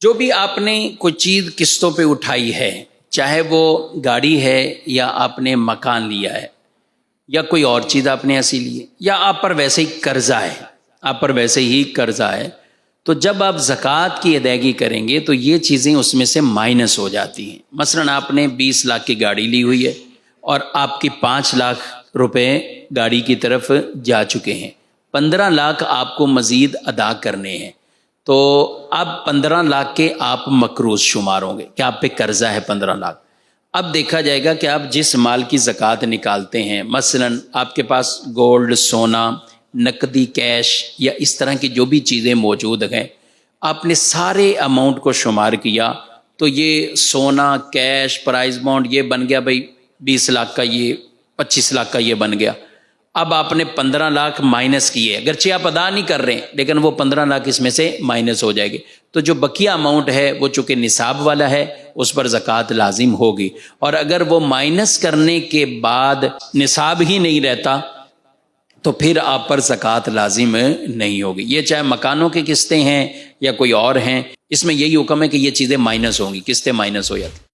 جو بھی آپ نے کوئی چیز قسطوں پہ اٹھائی ہے، چاہے وہ گاڑی ہے یا آپ نے مکان لیا ہے یا کوئی اور چیز آپ نے ایسی لی ہے یا آپ پر ویسے ہی قرضہ ہے، تو جب آپ زکوٰۃ کی ادائیگی کریں گے تو یہ چیزیں اس میں سے مائنس ہو جاتی ہیں۔ مثلا آپ نے 20 لاکھ کی گاڑی لی ہوئی ہے اور آپ کی 5 لاکھ روپے گاڑی کی طرف جا چکے ہیں، 15 لاکھ آپ کو مزید ادا کرنے ہیں، تو اب 15 لاکھ کے آپ مقروض شمار ہوں گے کہ آپ پہ قرضہ ہے 15 لاکھ۔ اب دیکھا جائے گا کہ آپ جس مال کی زکوٰۃ نکالتے ہیں، مثلا آپ کے پاس گولڈ، سونا، نقدی کیش یا اس طرح کی جو بھی چیزیں موجود ہیں، آپ نے سارے اماؤنٹ کو شمار کیا تو یہ سونا، کیش، پرائز بانڈ یہ بن گیا بھائی 20 لاکھ کا، یہ 25 لاکھ کا یہ بن گیا۔ اب آپ نے 15 لاکھ مائنس کیے، اگرچہ آپ ادا نہیں کر رہے ہیں لیکن وہ 15 لاکھ اس میں سے مائنس ہو جائے گی، تو جو بقیہ اماؤنٹ ہے وہ چونکہ نصاب والا ہے اس پر زکوٰۃ لازم ہوگی، اور اگر وہ مائنس کرنے کے بعد نصاب ہی نہیں رہتا تو پھر آپ پر زکوٰۃ لازم نہیں ہوگی۔ یہ چاہے مکانوں کی قسطیں ہیں یا کوئی اور ہیں، اس میں یہی حکم ہے کہ یہ چیزیں مائنس ہوں گی، قسطیں مائنس ہو جاتی۔